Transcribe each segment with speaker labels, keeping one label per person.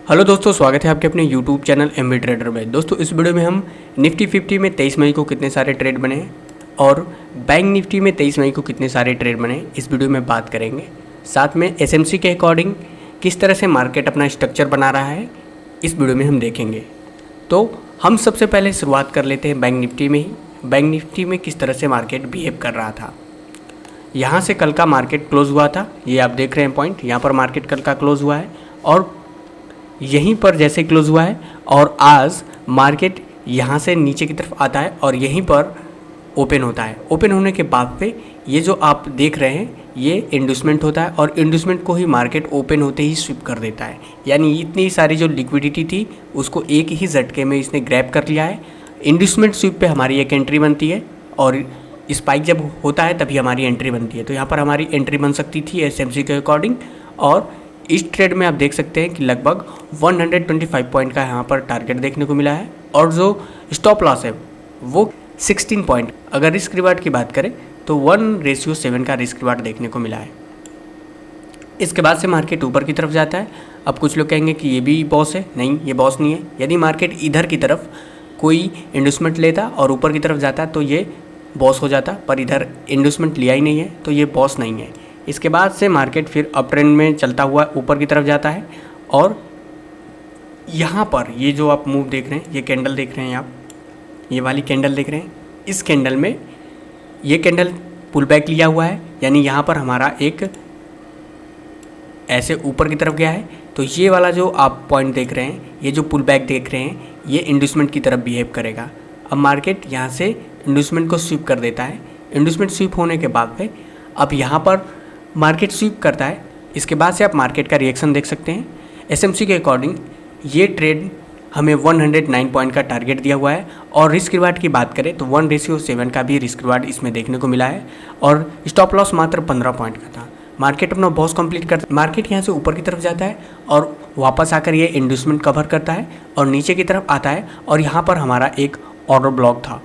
Speaker 1: Hello दोस्तों, स्वागत है आपके अपने यूट्यूब चैनल एमबी ट्रेडर में। दोस्तों इस वीडियो में हम निफ्टी 50 में 23 मई को कितने सारे ट्रेड बने हैं और बैंक निफ्टी में 23 मई को कितने सारे ट्रेड बने हैं इस वीडियो में बात करेंगे। साथ में एसएमसी के अकॉर्डिंग किस तरह से मार्केट अपना स्ट्रक्चर बना रहा है इस वीडियो में हम देखेंगे। तो हम सबसे पहले शुरुआत कर लेते हैं बैंक निफ्टी में ही। बैंक निफ्टी में किस तरह से मार्केट बिहेव कर रहा था। यहाँ से कल का मार्केट क्लोज हुआ था, ये आप देख रहे हैं पॉइंट, यहाँ पर मार्केट कल का क्लोज हुआ है और यहीं पर जैसे क्लोज हुआ है और आज मार्केट यहाँ से नीचे की तरफ आता है और यहीं पर ओपन होता है। ओपन होने के बाद पे ये जो आप देख रहे हैं ये इंड्यूसमेंट होता है और इंड्यूसमेंट को ही मार्केट ओपन होते ही स्विप कर देता है। यानी इतनी सारी जो लिक्विडिटी थी उसको एक ही झटके में इसने ग्रैब कर लिया है। इंड्यूसमेंट स्विप पे हमारी एक एंट्री बनती है और स्पाइक जब होता है तभी हमारी एंट्री बनती है। तो यहाँ पर हमारी एंट्री बन सकती थी एसएमसी के अकॉर्डिंग और इस ट्रेड में आप देख सकते हैं कि लगभग 125 पॉइंट का यहाँ पर टारगेट देखने को मिला है और जो स्टॉप लॉस है वो 16 पॉइंट। अगर रिस्क रिवार्ड की बात करें तो 1:7 का रिस्क रिवार्ड देखने को मिला है। इसके बाद से मार्केट ऊपर की तरफ जाता है। अब कुछ लोग कहेंगे कि ये भी बॉस है, नहीं ये बॉस नहीं है। यदि मार्केट इधर की तरफ कोई इंड्यूसमेंट लेता और ऊपर की तरफ जाता तो ये बॉस हो जाता, पर इधर इंड्यूसमेंट लिया ही नहीं है तो ये बॉस नहीं है। इसके बाद से मार्केट फिर अप ट्रेंड में चलता हुआ ऊपर की तरफ जाता है और यहाँ पर ये जो आप मूव देख रहे हैं, ये कैंडल देख रहे हैं आप, ये वाली कैंडल देख रहे हैं, इस कैंडल में ये कैंडल पुल बैक लिया हुआ है। यानी यहाँ पर हमारा एक ऐसे ऊपर की तरफ गया है। तो ये वाला जो आप पॉइंट देख रहे हैं, ये जो पुल बैक देख रहे हैं, ये इंड्यूसमेंट की तरफ बिहेव करेगा। अब मार्केट यहाँ से इंड्यूसमेंट को स्वीप कर देता है। इंड्यूसमेंट स्वीप होने के बाद में अब यहाँ पर मार्केट स्वीप करता है। इसके बाद से आप मार्केट का रिएक्शन देख सकते हैं। एसएमसी के अकॉर्डिंग ये ट्रेड हमें 109 पॉइंट का टारगेट दिया हुआ है और रिस्क रिवार्ड की बात करें तो 1:7 का भी रिस्क रिवार्ड इसमें देखने को मिला है और स्टॉप लॉस मात्र 15 पॉइंट का था। मार्केट अपना बॉस कंप्लीट करता है। मार्केट यहाँ से ऊपर की तरफ जाता है और वापस आकर ये इंड्यूसमेंट कवर करता है और नीचे की तरफ आता है और यहाँ पर हमारा एक ऑर्डर ब्लॉक था।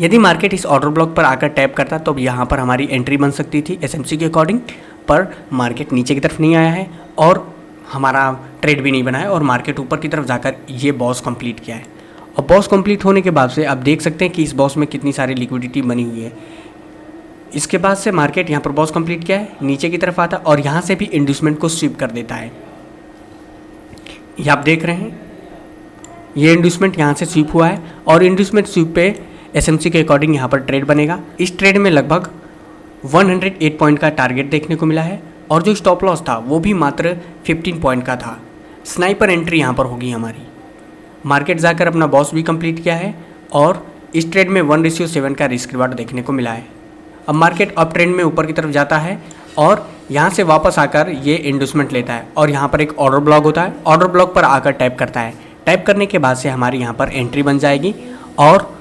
Speaker 1: यदि मार्केट इस ऑर्डर ब्लॉक पर आकर टैप करता तो यहाँ पर हमारी एंट्री बन सकती थी एसएमसी के अकॉर्डिंग, पर मार्केट नीचे की तरफ नहीं आया है और हमारा ट्रेड भी नहीं बना है और मार्केट ऊपर की तरफ जाकर ये बॉस कंप्लीट किया है। और बॉस कंप्लीट होने के बाद से आप देख सकते हैं कि इस बॉस में कितनी सारी लिक्विडिटी बनी हुई है। इसके बाद से मार्केट यहाँ पर बॉस कंप्लीट किया है, नीचे की तरफ आता और यहाँ से भी इंड्यूसमेंट को स्वीप कर देता है। ये आप देख रहे हैं, ये इंड्यूसमेंट यहाँ से स्वीप हुआ है और इंड्यूसमेंट स्वीप पे एसएमसी के अकॉर्डिंग यहाँ पर ट्रेड बनेगा। इस ट्रेड में लगभग 108 पॉइंट का टारगेट देखने को मिला है और जो स्टॉप लॉस था वो भी मात्र 15 पॉइंट का था। स्नाइपर एंट्री यहाँ पर होगी हमारी। मार्केट जाकर अपना बॉस भी कंप्लीट किया है और इस ट्रेड में 1:7 का रिस्क रिवार्ड देखने को मिला है। अब मार्केट अप ट्रेंड में ऊपर की तरफ जाता है और यहाँ से वापस आकर ये इंड्यूसमेंट लेता है और यहाँ पर एक ऑर्डर ब्लॉक होता है। ऑर्डर ब्लॉक पर आकर टैप करता है। टैप करने के बाद से हमारी यहाँ पर एंट्री बन जाएगी और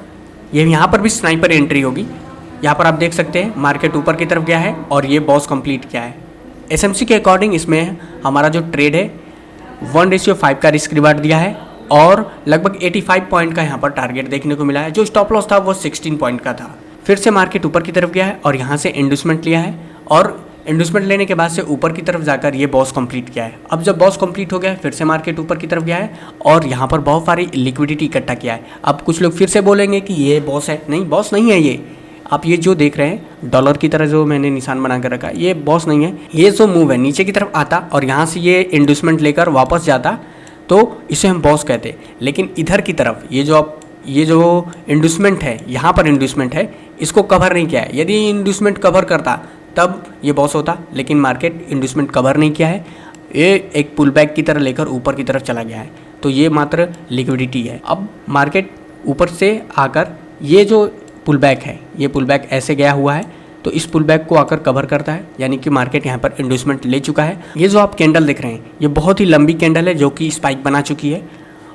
Speaker 1: ये यहाँ पर भी स्नाइपर एंट्री होगी। यहाँ पर आप देख सकते हैं मार्केट ऊपर की तरफ गया है और ये बॉस कंप्लीट किया है। एसएमसी के अकॉर्डिंग इसमें हमारा जो ट्रेड है 1:5 का रिस्क रिवार्ड दिया है और लगभग 85 पॉइंट का यहाँ पर टारगेट देखने को मिला है। जो स्टॉप लॉस था वो 16 पॉइंट का था। फिर से मार्केट ऊपर की तरफ गया है और यहाँ से इंड्यूसमेंट लिया है और इंड्यूसमेंट लेने के बाद से ऊपर की तरफ जाकर ये बॉस कंप्लीट किया है। अब जब बॉस कंप्लीट हो गया है फिर से मार्केट ऊपर की तरफ गया है और यहाँ पर बहुत सारी लिक्विडिटी इकट्ठा किया है। अब कुछ लोग फिर से बोलेंगे कि ये बॉस है, नहीं बॉस नहीं है। ये आप ये जो देख रहे हैं डॉलर की तरह जो मैंने निशान बना कर रखा है, ये बॉस नहीं है। ये जो मूव है नीचे की तरफ आता और यहाँ से ये इंड्यूसमेंट लेकर वापस जाता तो इसे हम बॉस कहते। लेकिन इधर की तरफ ये जो इंड्यूसमेंट है, यहाँ पर इंड्यूसमेंट है, इसको कवर नहीं किया है। यदि इंड्यूसमेंट कवर करता तब ये बॉस होता, लेकिन मार्केट इंड्यूसमेंट कवर नहीं किया है। ये एक पुल बैक की तरह लेकर ऊपर की तरफ चला गया है तो ये मात्र लिक्विडिटी है। अब मार्केट ऊपर से आकर ये जो पुल बैक है, ये पुल बैक ऐसे गया हुआ है तो इस पुल बैक को आकर कवर करता है। यानी कि मार्केट यहाँ पर इंड्यूसमेंट ले चुका है। ये जो आप कैंडल देख रहे हैं ये बहुत ही लंबी कैंडल है जो कि स्पाइक बना चुकी है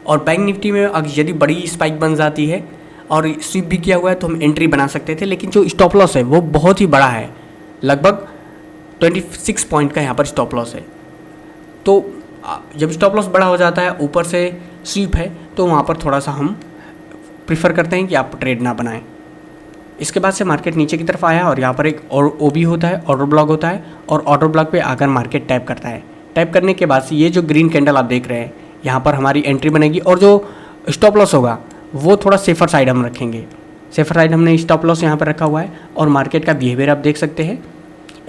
Speaker 1: और बैंक निफ्टी में अगर यदि बड़ी स्पाइक बन जाती है और स्वीप भी किया हुआ है तो हम एंट्री बना सकते थे, लेकिन जो स्टॉप लॉस है वो बहुत ही बड़ा है। लगभग 26 पॉइंट का यहाँ पर स्टॉप लॉस है। तो जब स्टॉप लॉस बड़ा हो जाता है, ऊपर से स्वीप है, तो वहाँ पर थोड़ा सा हम प्रीफर करते हैं कि आप ट्रेड ना बनाएं। इसके बाद से मार्केट नीचे की तरफ आया और यहाँ पर एक और ओबी होता है, ऑर्डर ब्लॉक होता है और ऑर्डर ब्लॉक पे आकर मार्केट टैप करता है। टैप करने के बाद से ये जो ग्रीन कैंडल आप देख रहे हैं यहाँ पर हमारी एंट्री बनेगी और जो स्टॉप लॉस होगा वो थोड़ा सेफर साइड हम रखेंगे। सेफर साइड हमने स्टॉप लॉस यहाँ पर रखा हुआ है। और मार्केट का बिहेवियर आप देख सकते हैं।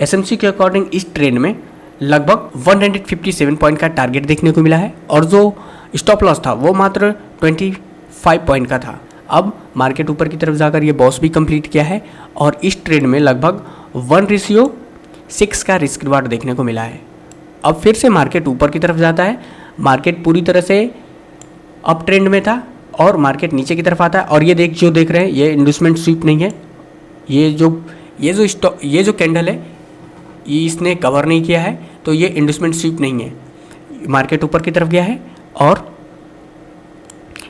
Speaker 1: एसएमसी के अकॉर्डिंग इस ट्रेड में लगभग 157 पॉइंट का टारगेट देखने को मिला है और जो स्टॉप लॉस था वो मात्र 25 पॉइंट का था। अब मार्केट ऊपर की तरफ जाकर ये बॉस भी कंप्लीट किया है और इस ट्रेड में लगभग 1:6 का रिस्क रिवार्ड देखने को मिला है। अब फिर से मार्केट ऊपर की तरफ जाता है। मार्केट पूरी तरह से अप ट्रेंड में था और मार्केट नीचे की तरफ आता है और ये देख रहे हैं ये इंडस्टमेंट स्वीप नहीं है। ये जो कैंडल है ये इसने कवर नहीं किया है, तो ये इंडस्टमेंट स्वीप नहीं है। मार्केट ऊपर की तरफ गया है और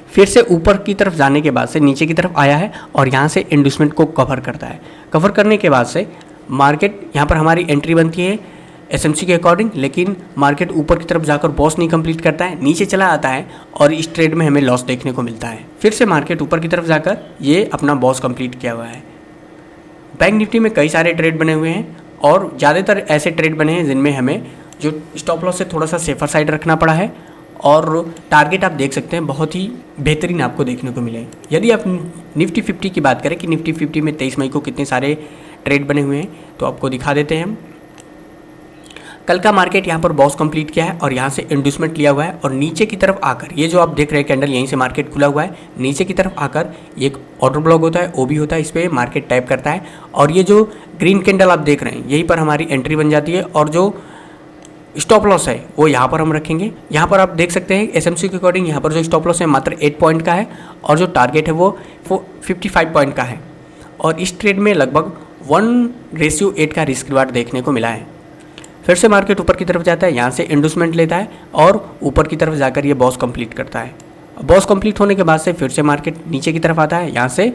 Speaker 1: फिर से ऊपर की तरफ जाने के बाद से नीचे की तरफ आया है और यहाँ से इंडस्टमेंट को कवर करता है। कवर करने के बाद से मार्केट यहाँ पर हमारी एंट्री बनती है एसएमसी के अकॉर्डिंग, लेकिन मार्केट ऊपर की तरफ जाकर बॉस नहीं कंप्लीट करता है, नीचे चला आता है और इस ट्रेड में हमें लॉस देखने को मिलता है। फिर से मार्केट ऊपर की तरफ जाकर ये अपना बॉस कंप्लीट किया हुआ है। बैंक निफ्टी में कई सारे ट्रेड बने हुए हैं और ज़्यादातर ऐसे ट्रेड बने हैं जिनमें हमें जो स्टॉप लॉस से थोड़ा सा सेफर साइड रखना पड़ा है और टारगेट आप देख सकते हैं बहुत ही बेहतरीन आपको देखने को मिले। यदि आप निफ्टी 50 की बात करें कि निफ्टी 50 में 23 मई को कितने सारे ट्रेड बने हुए हैं तो आपको दिखा देते हैं हम। कल का मार्केट यहाँ पर बॉस कंप्लीट किया है और यहाँ से इंडस्टमेंट लिया हुआ है और नीचे की तरफ आकर ये जो आप देख रहे हैं कैंडल, यहीं से मार्केट खुला हुआ है, नीचे की तरफ आकर ये एक ऑर्डर ब्लॉक होता है, ओबी होता है, इस पर मार्केट टैप करता है और ये जो ग्रीन कैंडल आप देख रहे हैं यहीं पर हमारी एंट्री बन जाती है और जो स्टॉप लॉस है वो यहाँ पर हम रखेंगे। यहाँ पर आप देख सकते हैं एसएमसी के अकॉर्डिंग यहाँ पर जो स्टॉप लॉस है मात्र 8 पॉइंट का है और जो टारगेट है वो 55 पॉइंट का है और इस ट्रेड में लगभग 1:8 का रिस्क रिवार्ड देखने को मिला है। फिर से मार्केट ऊपर की तरफ जाता है, यहाँ से इंडस्टमेंट लेता है और ऊपर की तरफ जाकर ये बॉस कंप्लीट करता है। बॉस कंप्लीट होने के बाद से फिर से मार्केट नीचे की तरफ आता है, यहाँ से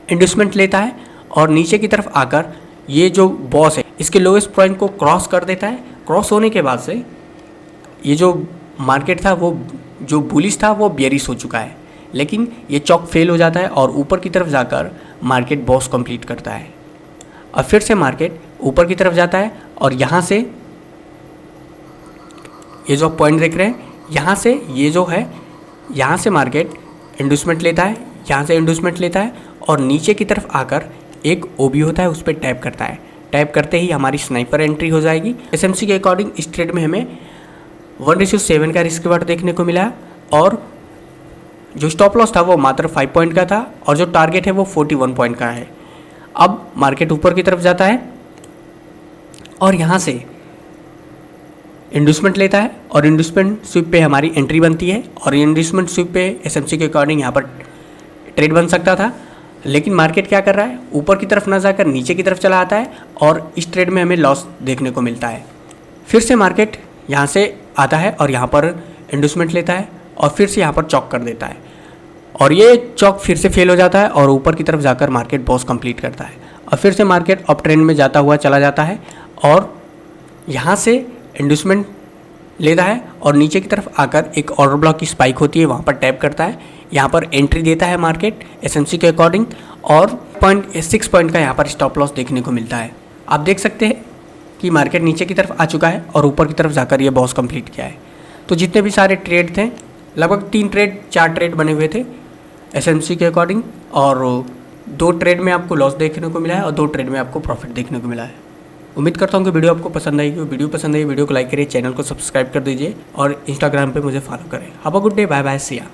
Speaker 1: इंडस्टमेंट लेता है और नीचे की तरफ आकर ये जो बॉस है इसके लोएस्ट पॉइंट को क्रॉस कर देता है। क्रॉस होने के बाद से ये जो मार्केट था वो जो बुलिश था वो बेयरिश हो चुका है, लेकिन ये चौक फेल हो जाता है और ऊपर की तरफ जाकर मार्केट बॉस कंप्लीट करता है। अब फिर से मार्केट ऊपर की तरफ जाता है और यहाँ से ये जो पॉइंट देख रहे हैं यहाँ से ये जो है यहाँ से मार्केट इंडस्टमेंट लेता है, यहाँ से इंडस्टमेंट लेता है और नीचे की तरफ आकर एक ओबी होता है उस पर टैप करता है। टैप करते ही हमारी स्नाइपर एंट्री हो जाएगी। एसएमसी के अकॉर्डिंग इस ट्रेड में हमें 1:7 का रिस्क रिवार्ड देखने को मिला और जो स्टॉप लॉस था वो मात्र 5 पॉइंट का था और जो टारगेट है वो 41 पॉइंट का है। अब मार्केट ऊपर की तरफ जाता है और यहाँ से इंडस्टमेंट लेता है और इंडस्टमेंट स्वीप पे हमारी एंट्री बनती है और इंडस्टमेंट स्वीप पे एसएमसी के अकॉर्डिंग यहाँ पर ट्रेड बन सकता था, लेकिन मार्केट क्या कर रहा है ऊपर की तरफ ना जाकर नीचे की तरफ चला आता है और इस ट्रेड में हमें लॉस देखने को मिलता है। फिर से मार्केट यहाँ से आता है और यहाँ पर इंडस्टमेंट लेता है और फिर से यहाँ पर चौक कर देता है और ये चौक फिर से फेल हो जाता है और ऊपर की तरफ जाकर मार्केट बॉस कंप्लीट करता है और फिर से मार्केट अप ट्रेंड में जाता हुआ चला जाता है और यहाँ से इंडस्टमेंट लेता है और नीचे की तरफ आकर एक ऑर्डर ब्लॉक की स्पाइक होती है वहाँ पर टैप करता है। यहाँ पर एंट्री देता है मार्केट एसएमसी के अकॉर्डिंग और 6 पॉइंट का यहाँ पर स्टॉप लॉस देखने को मिलता है। आप देख सकते हैं कि मार्केट नीचे की तरफ आ चुका है और ऊपर की तरफ जाकर ये बॉस कंप्लीट किया है। तो जितने भी सारे ट्रेड थे लगभग 4 ट्रेड बने हुए थे एसएमसी के अकॉर्डिंग और 2 ट्रेड में आपको लॉस देखने को मिला है और 2 ट्रेड में आपको प्रॉफिट देखने को मिला है। उम्मीद करता हूँ कि वीडियो आपको पसंद आएगी। वीडियो पसंद आई वीडियो को लाइक करिए, चैनल को सब्सक्राइब कर दीजिए और इंस्टाग्राम पे मुझे फॉलो करें। Have a good day, bye bye, see या।